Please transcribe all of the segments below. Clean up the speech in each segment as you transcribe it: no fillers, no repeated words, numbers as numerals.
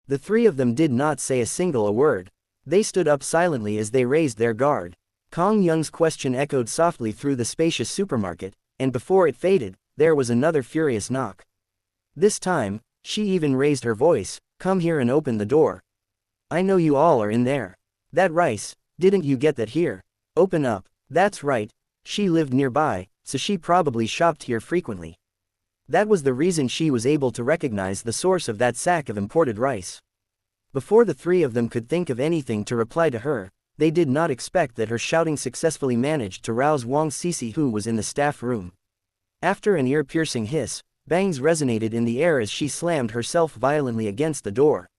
The three of them did not say a single word. They stood up silently as they raised their guard. Kong Yun's question echoed softly through the spacious supermarket, and before it faded, there was another furious knock. This time, she even raised her voice, "Come here and open the door. I know you all are in there. That rice, didn't you get that here? Open up." That's right, she lived nearby, so she probably shopped here frequently. That was the reason she was able to recognize the source of that sack of imported rice. Before the three of them could think of anything to reply to her, they did not expect that her shouting successfully managed to rouse Wang Sisi, who was in the staff room. After an ear-piercing hiss, bangs resonated in the air as she slammed herself violently against the door.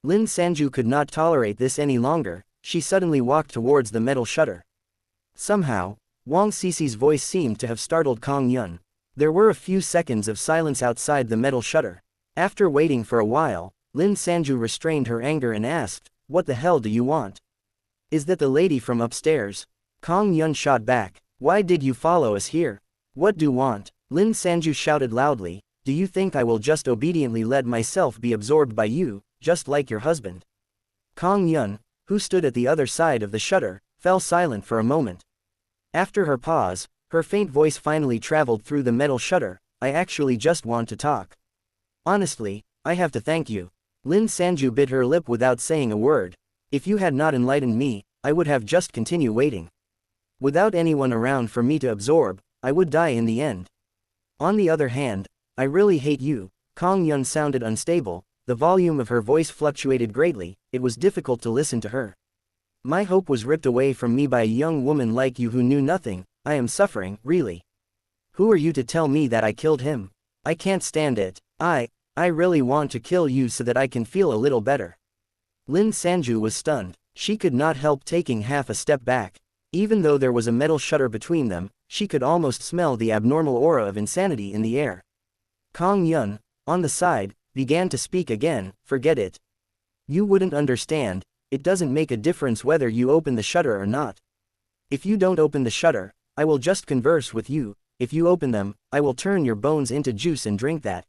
Lin Sanju could not tolerate this any longer. She suddenly walked towards the metal shutter. Somehow, Wang Sisi's voice seemed to have startled Kong Yun. There were a few seconds of silence outside the metal shutter. After waiting for a while, Lin Sanju restrained her anger and asked, "What the hell do you want? Is that the lady from upstairs?" Kong Yun shot back, "Why did you follow us here? What do you want?" Lin Sanju shouted loudly, "Do you think I will just obediently let myself be absorbed by you, just like your husband?" Kong Yun, who stood at the other side of the shutter, fell silent for a moment. After her pause, her faint voice finally traveled through the metal shutter, "I actually just want to talk. Honestly, I have to thank you." Lin Sanju bit her lip without saying a word. "If you had not enlightened me, I would have just continued waiting. Without anyone around for me to absorb, I would die in the end. On the other hand, I really hate you." Kong Yun sounded unstable, the volume of her voice fluctuated greatly, it was difficult to listen to her. "My hope was ripped away from me by a young woman like you who knew nothing. I am suffering, really. Who are you to tell me that I killed him? I can't stand it. I really want to kill you so that I can feel a little better." Lin Sanju was stunned. She could not help taking half a step back. Even though there was a metal shutter between them, she could almost smell the abnormal aura of insanity in the air. Kong Yun, on the side, began to speak again, "Forget it. You wouldn't understand, it doesn't make a difference whether you open the shutter or not. If you don't open the shutter, I will just converse with you. If you open them, I will turn your bones into juice and drink that."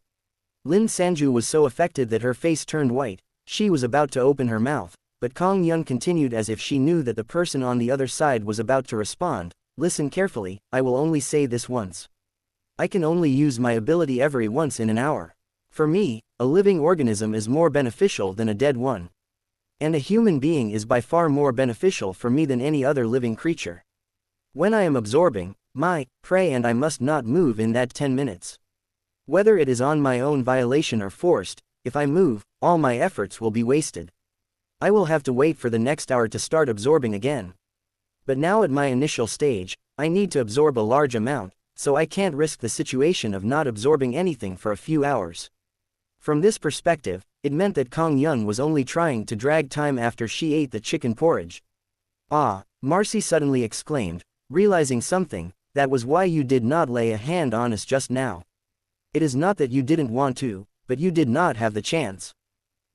Lin Sanju was so affected that her face turned white. She was about to open her mouth, but Kong Yun continued as if she knew that the person on the other side was about to respond, "Listen carefully, I will only say this once. I can only use my ability every once in an hour. For me, a living organism is more beneficial than a dead one. And a human being is by far more beneficial for me than any other living creature. When I am absorbing, pray and I must not move in that 10 minutes. Whether it is on my own violation or forced, if I move, all my efforts will be wasted. I will have to wait for the next hour to start absorbing again. But now at my initial stage, I need to absorb a large amount, so I can't risk the situation of not absorbing anything for a few hours." From this perspective, it meant that Kong Yun was only trying to drag time after she ate the chicken porridge. "Ah," Marcy suddenly exclaimed, realizing something, "that was why you did not lay a hand on us just now. It is not that you didn't want to, but you did not have the chance.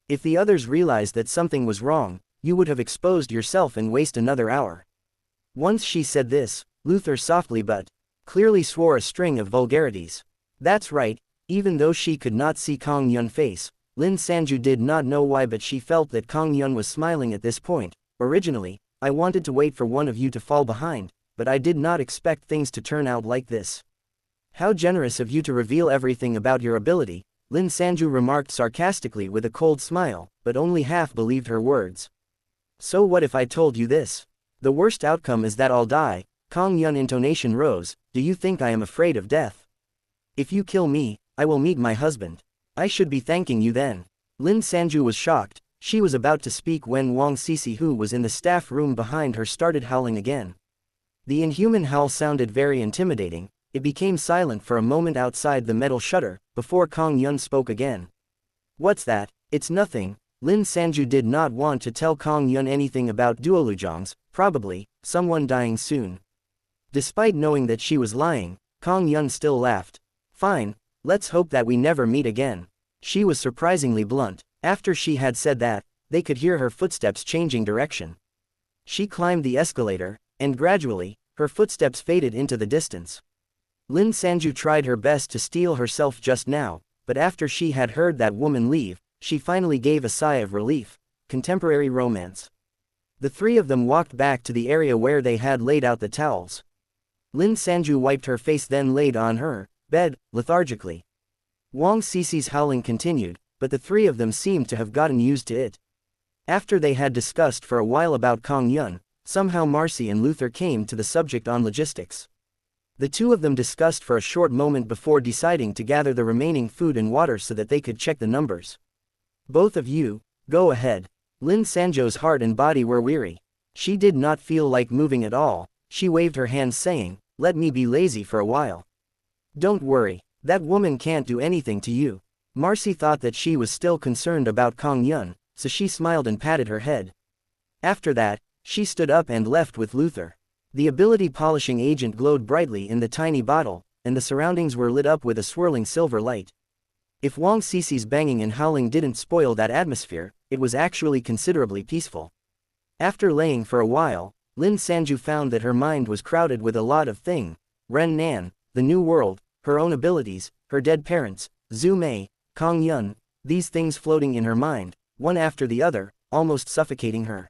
If the others realized that something was wrong, you would have exposed yourself and waste another hour." Once she said this, Luther softly but clearly swore a string of vulgarities. That's right, even though she could not see Kong Yun's face, Lin Sanju did not know why, but she felt that Kong Yun was smiling at this point. "Originally, I wanted to wait for one of you to fall behind, but I did not expect things to turn out like this. How generous of you to reveal everything about your ability," Lin Sanju remarked sarcastically with a cold smile, but only half believed her words. "So what if I told you this? The worst outcome is that I'll die." Kong Yun's intonation rose, "Do you think I am afraid of death? If you kill me, I will meet my husband. I should be thanking you then." Lin Sanju was shocked. She was about to speak when Wang Sisi, who was in the staff room behind her, started howling again. The inhuman howl sounded very intimidating. It became silent for a moment outside the metal shutter, before Kong Yun spoke again. "What's that?" "It's nothing." Lin Sanju did not want to tell Kong Yun anything about duolujongs, probably someone dying soon. Despite knowing that she was lying, Kong Yun still laughed. "Fine, let's hope that we never meet again." She was surprisingly blunt. After she had said that, they could hear her footsteps changing direction. She climbed the escalator, and gradually, her footsteps faded into the distance. Lin Sanju tried her best to steel herself just now, but after she had heard that woman leave, she finally gave a sigh of relief. Contemporary romance. The three of them walked back to the area where they had laid out the towels. Lin Sanju wiped her face, then laid on her bed, lethargically. Wang Cici's howling continued, but the three of them seemed to have gotten used to it. After they had discussed for a while about Kong Yun, somehow Marcy and Luther came to the subject on logistics. The two of them discussed for a short moment before deciding to gather the remaining food and water so that they could check the numbers. Both of you, go ahead. Lin Sanju's heart and body were weary. She did not feel like moving at all. She waved her hands saying, let me be lazy for a while. Don't worry, that woman can't do anything to you. Marcy thought that she was still concerned about Kong Yun, so she smiled and patted her head. After that, she stood up and left with Luther. The ability polishing agent glowed brightly in the tiny bottle, and the surroundings were lit up with a swirling silver light. If Wang Cici's banging and howling didn't spoil that atmosphere, it was actually considerably peaceful. After laying for a while, Lin Sanju found that her mind was crowded with a lot of things: Ren Nan, the new world, her own abilities, her dead parents, Zhu Mei, Kong Yun, these things floating in her mind, one after the other, almost suffocating her.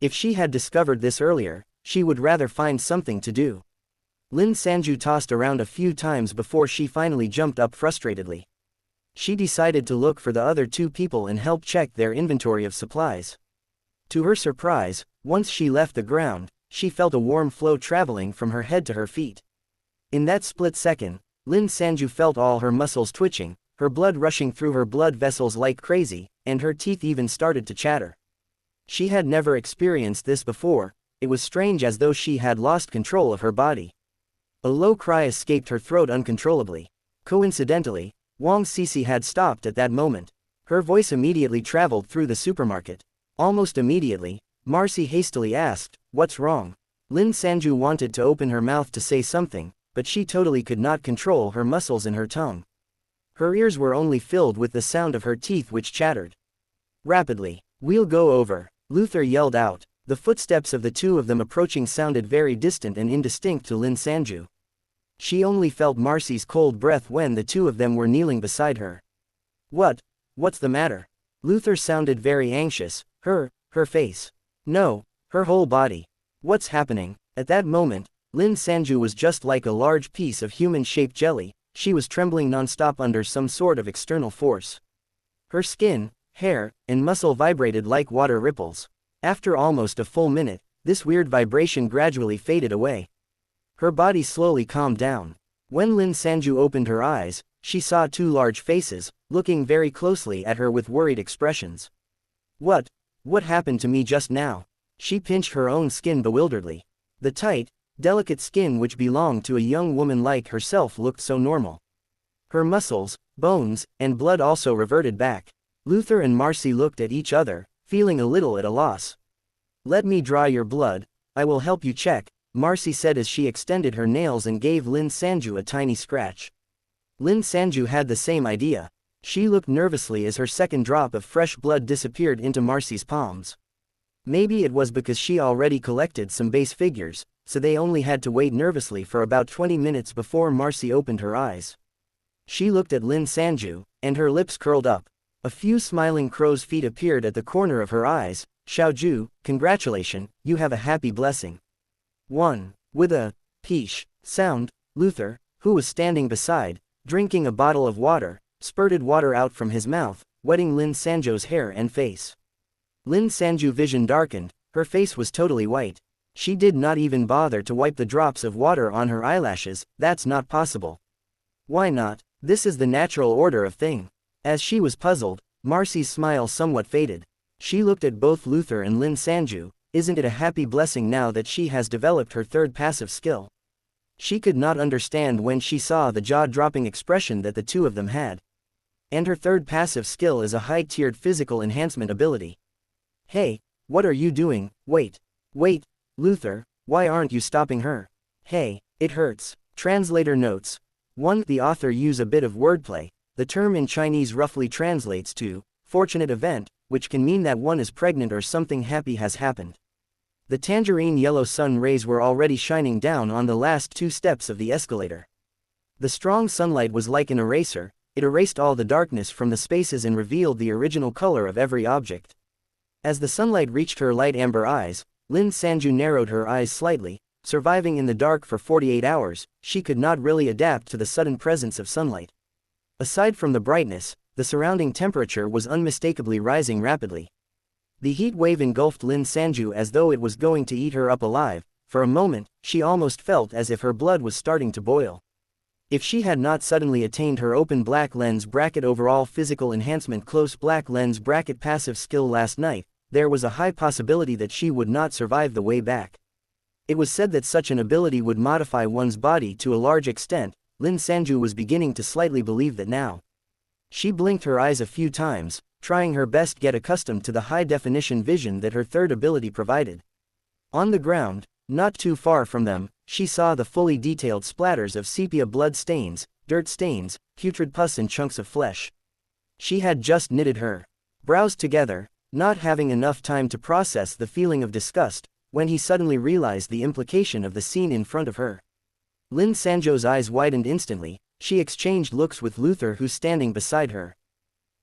If she had discovered this earlier, she would rather find something to do. Lin Sanju tossed around a few times before she finally jumped up frustratedly. She decided to look for the other two people and help check their inventory of supplies. To her surprise, once she left the ground, she felt a warm flow traveling from her head to her feet. In that split second, Lin Sanju felt all her muscles twitching, her blood rushing through her blood vessels like crazy, and her teeth even started to chatter. She had never experienced this before. It was strange, as though she had lost control of her body. A low cry escaped her throat uncontrollably. Coincidentally, Wang Cici had stopped at that moment. Her voice immediately traveled through the supermarket. Almost immediately, Marcy hastily asked, "What's wrong?" Lin Sanju wanted to open her mouth to say something, but she totally could not control her muscles and her tongue. Her ears were only filled with the sound of her teeth which chattered. Rapidly, "We'll go over," Luther yelled out. The footsteps of the two of them approaching sounded very distant and indistinct to Lin Sanju. She only felt Marcy's cold breath when the two of them were kneeling beside her. What's the matter?" Luther sounded very anxious. Her face. No, her whole body. What's happening? At that moment, Lin Sanju was just like a large piece of human-shaped jelly. She was trembling non-stop under some sort of external force. Her skin, hair, and muscle vibrated like water ripples. After almost a full minute, this weird vibration gradually faded away. Her body slowly calmed down. When Lin Sanju opened her eyes, she saw two large faces, looking very closely at her with worried expressions. What happened to me just now?" She pinched her own skin bewilderedly. The tight, delicate skin which belonged to a young woman like herself looked so normal. Her muscles, bones, and blood also reverted back. Luther and Marcy looked at each other, feeling a little at a loss. "Let me draw your blood, I will help you check," Marcy said as she extended her nails and gave Lin Sanju a tiny scratch. Lin Sanju had the same idea. She looked nervously as her second drop of fresh blood disappeared into Marcy's palms. Maybe it was because she already collected some base figures, so they only had to wait nervously for about 20 minutes before Marcy opened her eyes. She looked at Lin Sanju, and her lips curled up. A few smiling crow's feet appeared at the corner of her eyes. "Xiaoju, congratulations, you have a happy blessing." With a peesh sound, Luther, who was standing beside, drinking a bottle of water, spurted water out from his mouth, wetting Lin Sanju's hair and face. Lin Sanju's vision darkened, her face was totally white. She did not even bother to wipe the drops of water on her eyelashes. That's not possible. Why not? This is the natural order of things. As she was puzzled, Marcy's smile somewhat faded. She looked at both Luther and Lin Sanju. Isn't it a happy blessing now that she has developed her third passive skill? She could not understand when she saw the jaw-dropping expression that the two of them had. And her third passive skill is a high-tiered physical enhancement ability. "Hey, what are you doing? Wait, Luther, why aren't you stopping her? Hey, it hurts." Translator notes. 1. The author use a bit of wordplay. The term in Chinese roughly translates to fortunate event, which can mean that one is pregnant or something happy has happened. The tangerine yellow sun rays were already shining down on the last two steps of the escalator. The strong sunlight was like an eraser, it erased all the darkness from the spaces and revealed the original color of every object. As the sunlight reached her light amber eyes, Lin Sanju narrowed her eyes slightly. Surviving in the dark for 48 hours, she could not really adapt to the sudden presence of sunlight. Aside from the brightness, the surrounding temperature was unmistakably rising rapidly. The heat wave engulfed Lin Sanju as though it was going to eat her up alive. For a moment, she almost felt as if her blood was starting to boil. If she had not suddenly attained her open black lens bracket overall physical enhancement close black lens bracket passive skill last night, there was a high possibility that she would not survive the way back. It was said that such an ability would modify one's body to a large extent. Lin Sanju was beginning to slightly believe that now. She blinked her eyes a few times, trying her best to get accustomed to the high-definition vision that her third ability provided. On the ground, not too far from them, she saw the fully detailed splatters of sepia blood stains, dirt stains, putrid pus and chunks of flesh. She had just knitted her brows together, not having enough time to process the feeling of disgust, when he suddenly realized the implication of the scene in front of her. Lin Sanju's eyes widened instantly. She exchanged looks with Luther, who was standing beside her.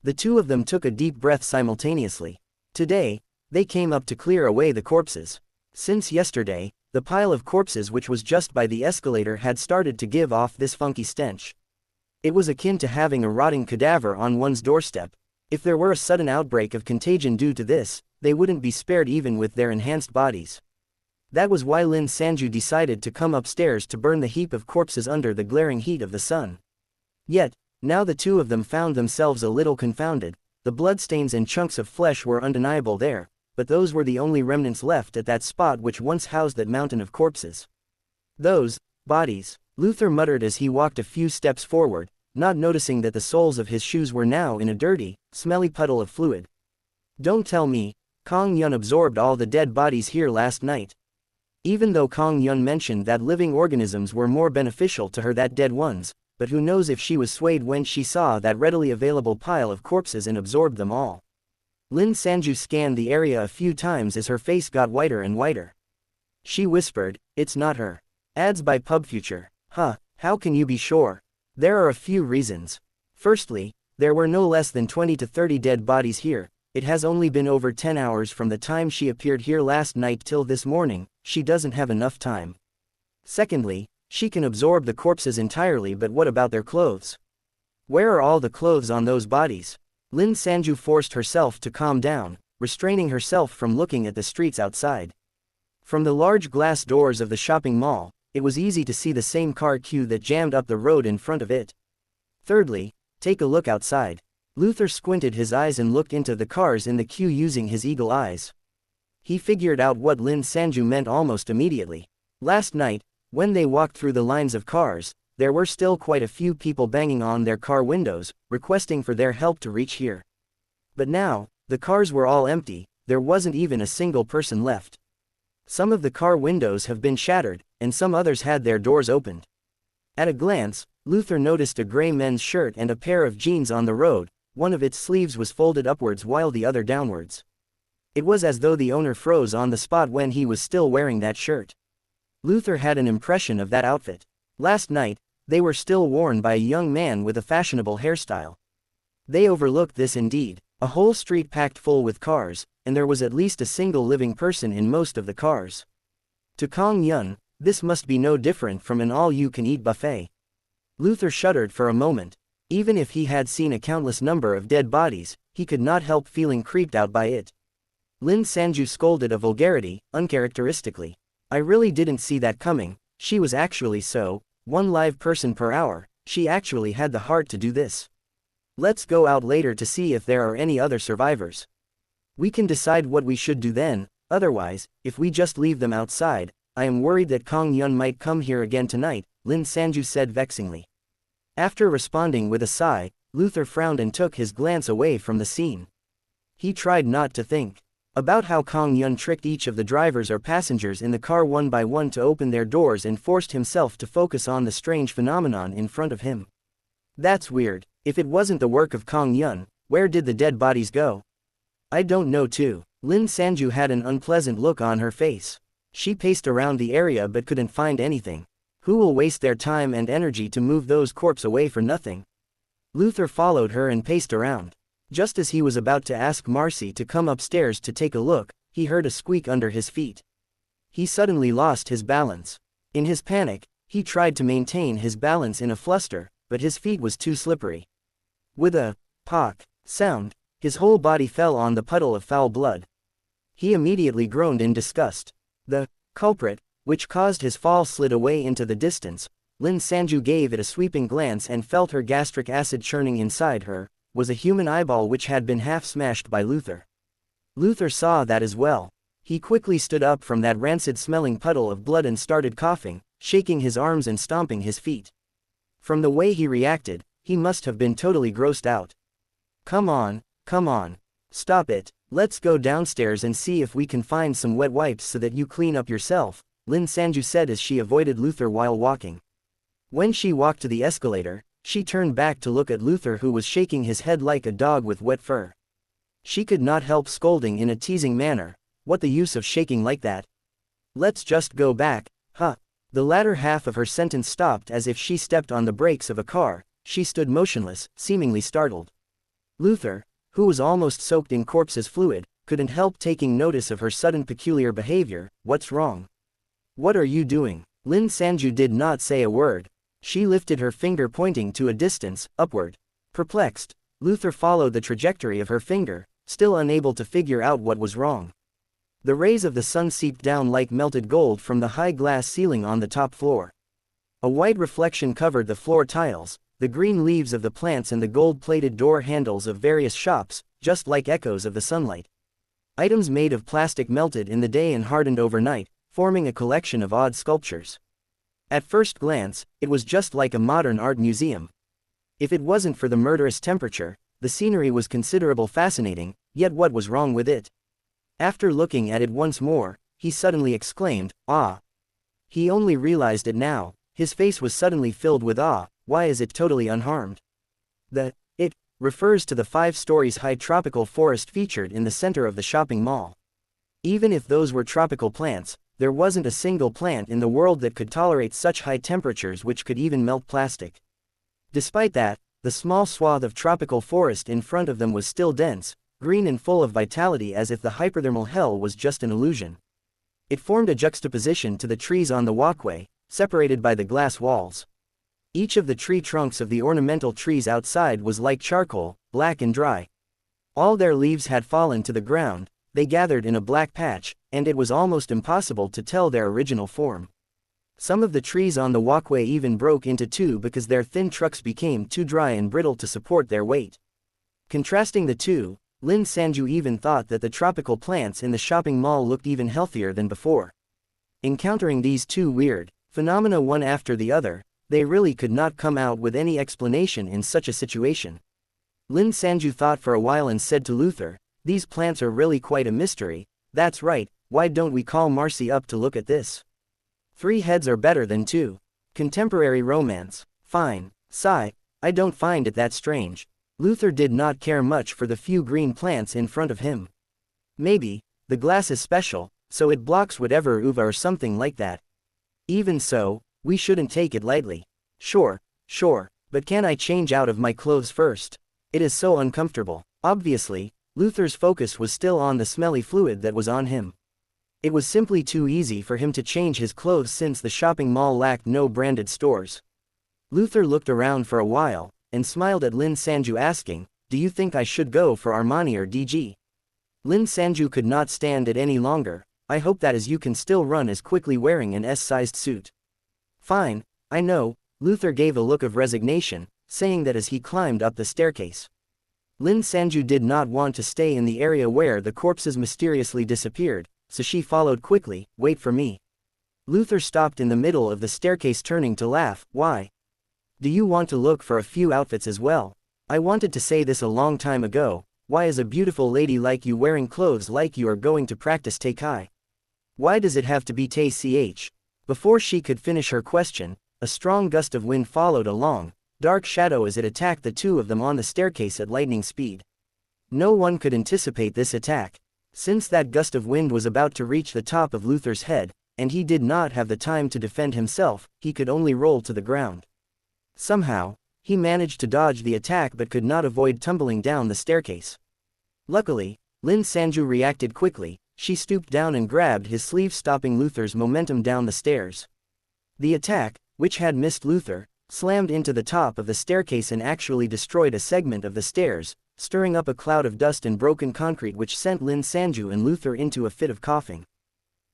The two of them took a deep breath simultaneously. Today, they came up to clear away the corpses. Since yesterday, the pile of corpses which was just by the escalator had started to give off this funky stench. It was akin to having a rotting cadaver on one's doorstep. If there were a sudden outbreak of contagion due to this, they wouldn't be spared even with their enhanced bodies. That was why Lin Sanju decided to come upstairs to burn the heap of corpses under the glaring heat of the sun. Yet, now the two of them found themselves a little confounded. The bloodstains and chunks of flesh were undeniable there, but those were the only remnants left at that spot which once housed that mountain of corpses. Those bodies, Luther muttered as he walked a few steps forward, not noticing that the soles of his shoes were now in a dirty, smelly puddle of fluid. Don't tell me, Kong Yun absorbed all the dead bodies here last night. Even though Kong Yun mentioned that living organisms were more beneficial to her than dead ones, but who knows if she was swayed when she saw that readily available pile of corpses and absorbed them all. Lin Sanju scanned the area a few times as her face got whiter and whiter. She whispered, "It's not her." Ads by PubFuture. Huh, how can you be sure? There are a few reasons. Firstly, there were no less than 20 to 30 dead bodies here. It has only been over 10 hours from the time she appeared here last night till this morning. She doesn't have enough time. Secondly, she can absorb the corpses entirely, but what about their clothes? Where are all the clothes on those bodies? Lin Sanju forced herself to calm down, restraining herself from looking at the streets outside. From the large glass doors of the shopping mall, it was easy to see the same car queue that jammed up the road in front of it. Thirdly, take a look outside. Luther squinted his eyes and looked into the cars in the queue using his eagle eyes. He figured out what Lin Sanju meant almost immediately. Last night, when they walked through the lines of cars, there were still quite a few people banging on their car windows, requesting for their help to reach here. But now, the cars were all empty. There wasn't even a single person left. Some of the car windows have been shattered, and some others had their doors opened. At a glance, Luther noticed a gray men's shirt and a pair of jeans on the road. One of its sleeves was folded upwards while the other downwards. It was as though the owner froze on the spot when he was still wearing that shirt. Luther had an impression of that outfit. Last night, they were still worn by a young man with a fashionable hairstyle. They overlooked this indeed. A whole street packed full with cars, and there was at least a single living person in most of the cars. To Kong Yun, this must be no different from an all-you-can-eat buffet. Luther shuddered for a moment. Even if he had seen a countless number of dead bodies, he could not help feeling creeped out by it. Lin Sanju scolded a vulgarity, uncharacteristically. I really didn't see that coming. She was actually so, one live person per hour. She actually had the heart to do this. Let's go out later to see if there are any other survivors. We can decide what we should do then. Otherwise, if we just leave them outside, I am worried that Kong Yun might come here again tonight, Lin Sanju said vexingly. After responding with a sigh, Luther frowned and took his glance away from the scene. He tried not to think about how Kong Yun tricked each of the drivers or passengers in the car one by one to open their doors and forced himself to focus on the strange phenomenon in front of him. That's weird. If it wasn't the work of Kong Yun, where did the dead bodies go? I don't know too. Lin Sanju had an unpleasant look on her face. She paced around the area but couldn't find anything. Who will waste their time and energy to move those corpses away for nothing? Luther followed her and paced around. Just as he was about to ask Marcy to come upstairs to take a look, he heard a squeak under his feet. He suddenly lost his balance. In his panic, he tried to maintain his balance in a fluster, but his feet was too slippery. With a "pock" sound, his whole body fell on the puddle of foul blood. He immediately groaned in disgust. The culprit, which caused his fall, slid away into the distance. Lin Sanju gave it a sweeping glance and felt her gastric acid churning inside her, was a human eyeball which had been half smashed by Luther. Luther saw that as well. He quickly stood up from that rancid-smelling puddle of blood and started coughing, shaking his arms and stomping his feet. From the way he reacted, he must have been totally grossed out. Come on, stop it, let's go downstairs and see if we can find some wet wipes so that you clean up yourself, Lin Sanju said as she avoided Luther while walking. When she walked to the escalator, she turned back to look at Luther, who was shaking his head like a dog with wet fur. She could not help scolding in a teasing manner, what the use of shaking like that? Let's just go back, huh? The latter half of her sentence stopped as if she stepped on the brakes of a car. She stood motionless, seemingly startled. Luther, who was almost soaked in corpse's fluid, couldn't help taking notice of her sudden peculiar behavior. What's wrong? What are you doing? Lin Sanju did not say a word. She lifted her finger pointing to a distance, upward. Perplexed, Luther followed the trajectory of her finger, still unable to figure out what was wrong. The rays of the sun seeped down like melted gold from the high glass ceiling on the top floor. A white reflection covered the floor tiles, the green leaves of the plants and the gold-plated door handles of various shops, just like echoes of the sunlight. Items made of plastic melted in the day and hardened overnight, forming a collection of odd sculptures. At first glance, it was just like a modern art museum. If it wasn't for the murderous temperature, the scenery was considerable fascinating, yet what was wrong with it? After looking at it once more, he suddenly exclaimed, "Ah!" He only realized it now. His face was suddenly filled with awe. Why is it totally unharmed? It refers to the 5 stories high tropical forest featured in the center of the shopping mall. Even if those were tropical plants, there wasn't a single plant in the world that could tolerate such high temperatures, which could even melt plastic. Despite that, the small swath of tropical forest in front of them was still dense, green and full of vitality, as if the hyperthermal hell was just an illusion. It formed a juxtaposition to the trees on the walkway, separated by the glass walls. Each of the tree trunks of the ornamental trees outside was like charcoal, black and dry. All their leaves had fallen to the ground, they gathered in a black patch, and it was almost impossible to tell their original form. Some of the trees on the walkway even broke into two because their thin trunks became too dry and brittle to support their weight. Contrasting the two, Lin Sanju even thought that the tropical plants in the shopping mall looked even healthier than before. Encountering these two weird phenomena one after the other, they really could not come out with any explanation in such a situation. Lin Sanju thought for a while and said to Luther, "These plants are really quite a mystery." "That's right, why don't we call Marcy up to look at this? 3 heads are better than 2. Contemporary romance." "Fine." Sigh, "I don't find it that strange." Luther did not care much for the few green plants in front of him. Maybe the glass is special, so it blocks whatever UVA or something like that. Even so, we shouldn't take it lightly. Sure, but can I change out of my clothes first? It is so uncomfortable." Obviously, Luther's focus was still on the smelly fluid that was on him. It was simply too easy for him to change his clothes since the shopping mall lacked no branded stores. Luther looked around for a while, and smiled at Lin Sanju, asking, "Do you think I should go for Armani or DG?" Lin Sanju could not stand it any longer. "I hope that as you can still run as quickly wearing an S-sized suit." "Fine, I know." Luther gave a look of resignation, saying that as he climbed up the staircase. Lin Sanju did not want to stay in the area where the corpses mysteriously disappeared, so she followed quickly. "Wait for me." Luther stopped in the middle of the staircase, turning to laugh. "Why? Do you want to look for a few outfits as well? I wanted to say this a long time ago. Why is a beautiful lady like you wearing clothes like you are going to practice Taikai? Why does it have to be Tai-ch?" Before she could finish her question, a strong gust of wind followed a long, dark shadow as it attacked the two of them on the staircase at lightning speed. No one could anticipate this attack. Since that gust of wind was about to reach the top of Luther's head, and he did not have the time to defend himself, he could only roll to the ground. Somehow, He managed to dodge the attack but could not avoid tumbling down the staircase. Luckily, Lin Sanju reacted quickly. She stooped down and grabbed his sleeve, stopping Luther's momentum down the stairs. The attack, which had missed Luther, slammed into the top of the staircase and actually destroyed a segment of the stairs, stirring up a cloud of dust and broken concrete which sent Lin Sanju and Luther into a fit of coughing.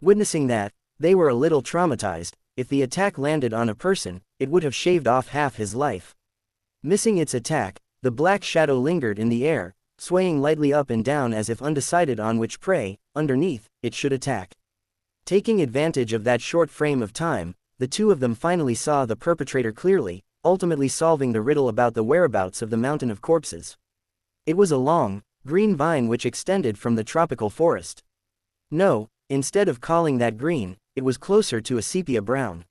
Witnessing that, they were a little traumatized. If the attack landed on a person, it would have shaved off half his life. Missing its attack, the black shadow lingered in the air, swaying lightly up and down as if undecided on which prey, underneath, it should attack. Taking advantage of that short frame of time, the two of them finally saw the perpetrator clearly, ultimately solving the riddle about the whereabouts of the mountain of corpses. It was a long, green vine which extended from the tropical forest. No, instead of calling that green, it was closer to a sepia brown.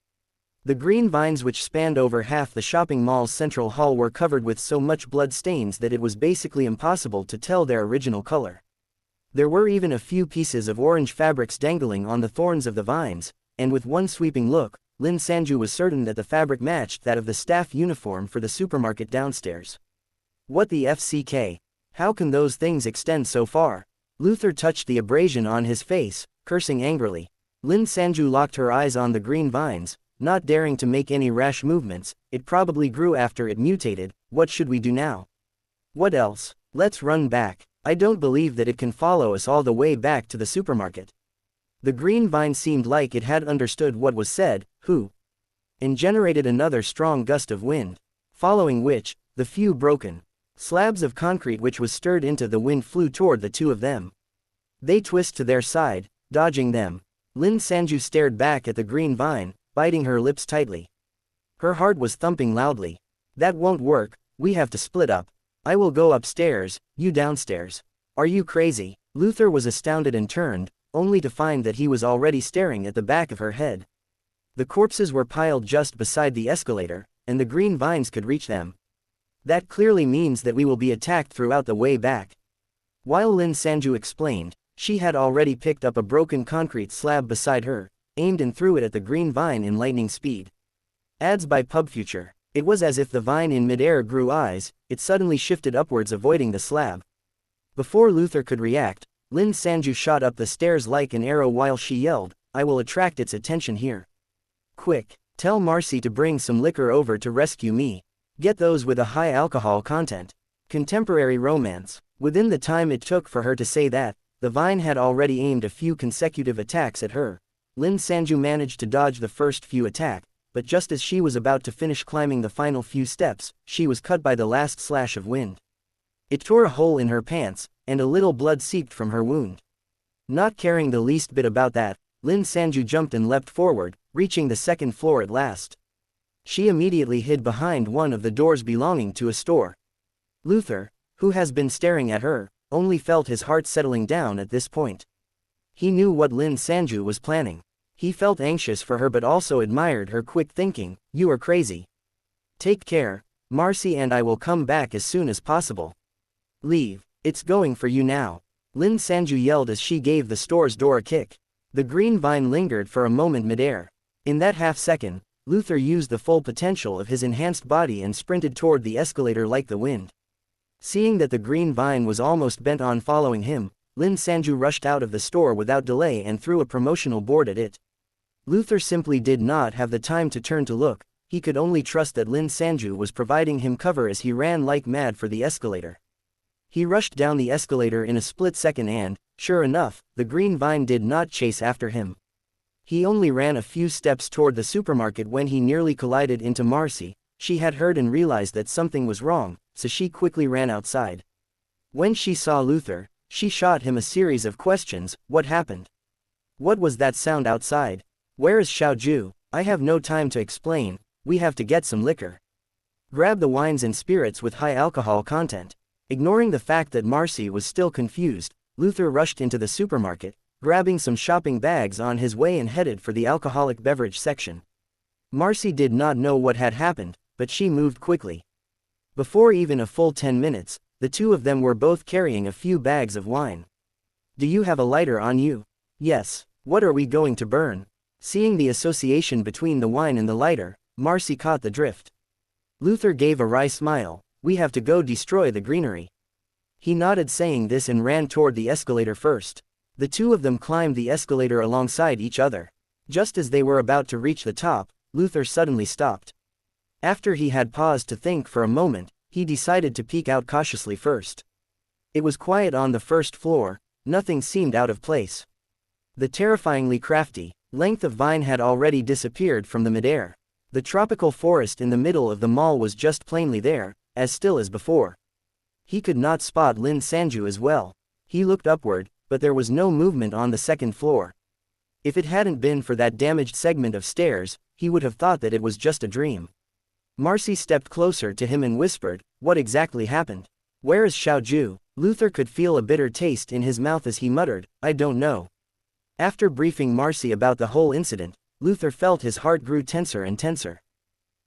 The green vines which spanned over half the shopping mall's central hall were covered with so much blood stains that it was basically impossible to tell their original color. There were even a few pieces of orange fabrics dangling on the thorns of the vines, and with one sweeping look, Lin Sanju was certain that the fabric matched that of the staff uniform for the supermarket downstairs. What the FCK? How can those things extend so far? Luther touched the abrasion on his face, cursing angrily. Lin Sanju locked her eyes on the green vines, not daring to make any rash movements. It probably grew after it mutated. What should we do now? What else? Let's run back. I don't believe that it can follow us all the way back to the supermarket. The green vine seemed like it had understood what was said, and generated another strong gust of wind, following which, the few broken slabs of concrete which was stirred into the wind flew toward the two of them. They twisted to their side, dodging them. Lin Sanju stared back at the green vine, biting her lips tightly. Her heart was thumping loudly. That won't work, we have to split up. I will go upstairs, you downstairs. Are you crazy? Luther was astounded and turned, only to find that he was already staring at the back of her head. The corpses were piled just beside the escalator, and the green vines could reach them. That clearly means that we will be attacked throughout the way back. While Lin Sanju explained, she had already picked up a broken concrete slab beside her, aimed and threw it at the green vine in lightning speed. Ads by PubFuture. It was as if the vine in midair grew eyes. It suddenly shifted upwards, avoiding the slab. Before Luther could react, Lin Sanju shot up the stairs like an arrow while she yelled, "I will attract its attention here. Quick, tell Marcy to bring some liquor over to rescue me. Get those with a high alcohol content." Contemporary romance. Within the time it took for her to say that, the vine had already aimed a few consecutive attacks at her. Lin Sanju managed to dodge the first few attacks, but just as she was about to finish climbing the final few steps, she was cut by the last slash of wind. It tore a hole in her pants, and a little blood seeped from her wound. Not caring the least bit about that, Lin Sanju jumped and leapt forward, reaching the second floor at last. She immediately hid behind one of the doors belonging to a store. Luther, who has been staring at her, only felt his heart settling down at this point. He knew what Lin Sanju was planning. He felt anxious for her but also admired her quick thinking. "You are crazy. Take care, Marcy, and I will come back as soon as possible. Leave, it's going for you now," Lin Sanju yelled as she gave the store's door a kick. The green vine lingered for a moment midair. In that half-second, Luther used the full potential of his enhanced body and sprinted toward the escalator like the wind. Seeing that the green vine was almost bent on following him, Lin Sanju rushed out of the store without delay and threw a promotional board at it. Luther simply did not have the time to turn to look. He could only trust that Lin Sanju was providing him cover as he ran like mad for the escalator. He rushed down the escalator in a split second and, sure enough, the green vine did not chase after him. He only ran a few steps toward the supermarket when he nearly collided into Marcy. She had heard and realized that something was wrong, so she quickly ran outside. When she saw Luther, she shot him a series of questions. What happened? What was that sound outside? Where is Xiaoju? I have no time to explain, we have to get some liquor. Grab the wines and spirits with high alcohol content. Ignoring the fact that Marcy was still confused, Luther rushed into the supermarket, grabbing some shopping bags on his way and headed for the alcoholic beverage section. Marcy did not know what had happened, but she moved quickly. Before even a full 10 minutes, the two of them were both carrying a few bags of wine. "Do you have a lighter on you?" "Yes. What are we going to burn?" Seeing the association between the wine and the lighter, Marcy caught the drift. Luther gave a wry smile. We have to go destroy the greenery. He nodded, saying this, and ran toward the escalator first. The two of them climbed the escalator alongside each other. Just as they were about to reach the top, Luther suddenly stopped. After he had paused to think for a moment, he decided to peek out cautiously first. It was quiet on the first floor, nothing seemed out of place. The terrifyingly crafty length of vine had already disappeared from the midair. The tropical forest in the middle of the mall was just plainly there, as still as before. He could not spot Lin Sanju as well. He looked upward, but there was no movement on the second floor. If it hadn't been for that damaged segment of stairs, he would have thought that it was just a dream. Marcy stepped closer to him and whispered, "What exactly happened? Where is Xiaoju?" Luther could feel a bitter taste in his mouth as he muttered, "I don't know." After briefing Marcy about the whole incident, Luther felt his heart grew tenser and tenser.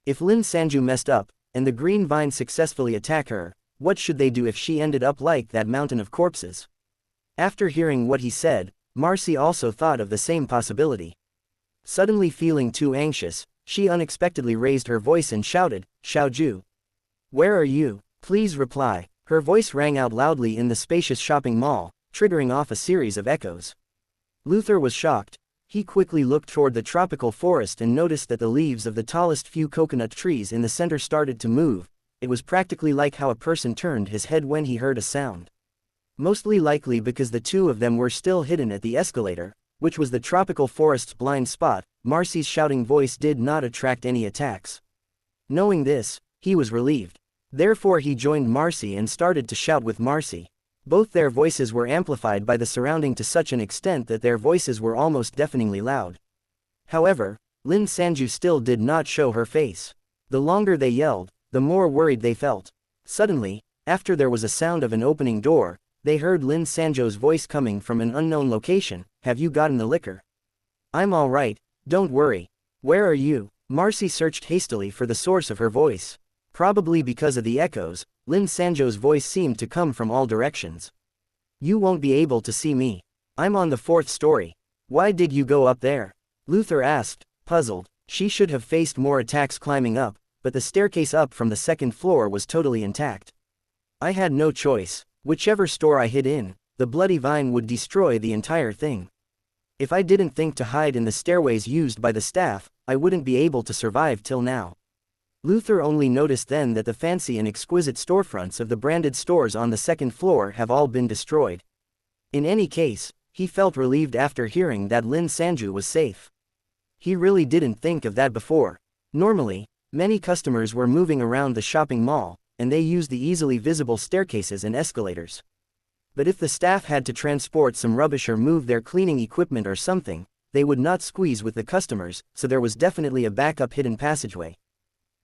If Lin Sanju messed up, and the green vine successfully attacked her, what should they do if she ended up like that mountain of corpses? After hearing what he said, Marcy also thought of the same possibility. Suddenly feeling too anxious, she unexpectedly raised her voice and shouted, "Xiaoju! Where are you? Please reply." Her voice rang out loudly in the spacious shopping mall, triggering off a series of echoes. Luther was shocked. He quickly looked toward the tropical forest and noticed that the leaves of the tallest few coconut trees in the center started to move. It was practically like how a person turned his head when he heard a sound. Mostly likely because the two of them were still hidden at the escalator, which was the tropical forest's blind spot. Marcy's shouting voice did not attract any attacks. Knowing this, he was relieved. Therefore he joined Marcy and started to shout with Marcy. Both their voices were amplified by the surrounding to such an extent that their voices were almost deafeningly loud. However, Lin Sanju still did not show her face. The longer they yelled, the more worried they felt. Suddenly, after there was a sound of an opening door, they heard Lin Sanju's voice coming from an unknown location. "Have you gotten the liquor?" "I'm all right, don't worry." "Where are you?" Marcy searched hastily for the source of her voice. Probably because of the echoes, Lin Sanju's voice seemed to come from all directions. "You won't be able to see me. I'm on the 4th story. Why did you go up there?" Luther asked, puzzled. She should have faced more attacks climbing up, but the staircase up from the 2nd floor was totally intact. "I had no choice. Whichever store I hid in, the bloody vine would destroy the entire thing. If I didn't think to hide in the stairways used by the staff, I wouldn't be able to survive till now." Luther only noticed then that the fancy and exquisite storefronts of the branded stores on the 2nd floor have all been destroyed. In any case, he felt relieved after hearing that Lin Sanju was safe. He really didn't think of that before. Normally, many customers were moving around the shopping mall, and they used the easily visible staircases and escalators. But if the staff had to transport some rubbish or move their cleaning equipment or something, they would not squeeze with the customers, so there was definitely a backup hidden passageway.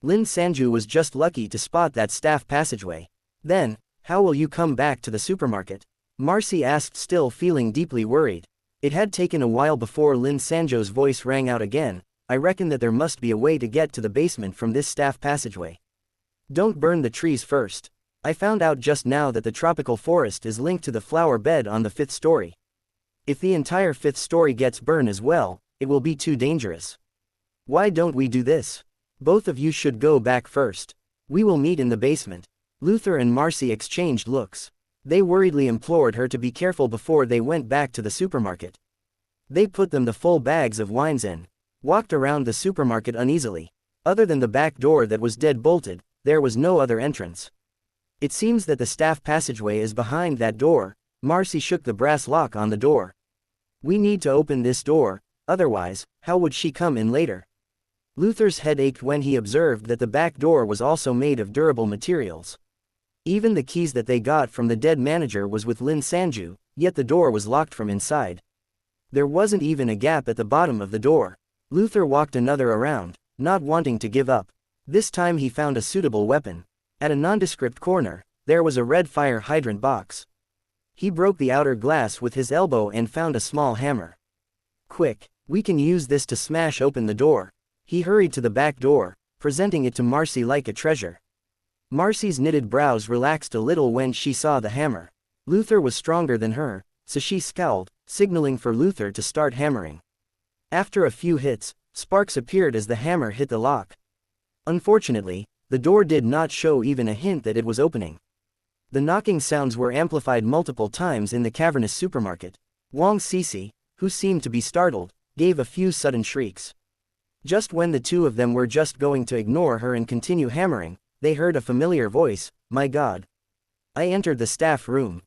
Lin Sanju was just lucky to spot that staff passageway. "Then, how will you come back to the supermarket?" Marcy asked, still feeling deeply worried. It had taken a while before Lin Sanju's voice rang out again. "I reckon that there must be a way to get to the basement from this staff passageway. Don't burn the trees first. I found out just now that the tropical forest is linked to the flower bed on the 5th story. If the entire 5th story gets burned as well, it will be too dangerous. Why don't we do this? Both of you should go back first. We will meet in the basement." Luther and Marcy exchanged looks. They worriedly implored her to be careful before they went back to the supermarket. They put them the full bags of wines in, walked around the supermarket uneasily. Other than the back door that was dead bolted, there was no other entrance. "It seems that the staff passageway is behind that door." Marcy shook the brass lock on the door. "We need to open this door, otherwise, how would she come in later?" Luther's head ached when he observed that the back door was also made of durable materials. Even the keys that they got from the dead manager was with Lin Sanju, yet the door was locked from inside. There wasn't even a gap at the bottom of the door. Luther walked another around, not wanting to give up. This time he found a suitable weapon. At a nondescript corner, there was a red fire hydrant box. He broke the outer glass with his elbow and found a small hammer. "Quick, we can use this to smash open the door." He hurried to the back door, presenting it to Marcy like a treasure. Marcy's knitted brows relaxed a little when she saw the hammer. Luther was stronger than her, so she scowled, signaling for Luther to start hammering. After a few hits, sparks appeared as the hammer hit the lock. Unfortunately, The door did not show even a hint that it was opening. The knocking sounds were amplified multiple times in the cavernous supermarket. Wang Sisi, who seemed to be startled, gave a few sudden shrieks. Just when the two of them were just going to ignore her and continue hammering, they heard a familiar voice, "My God." I entered the staff room.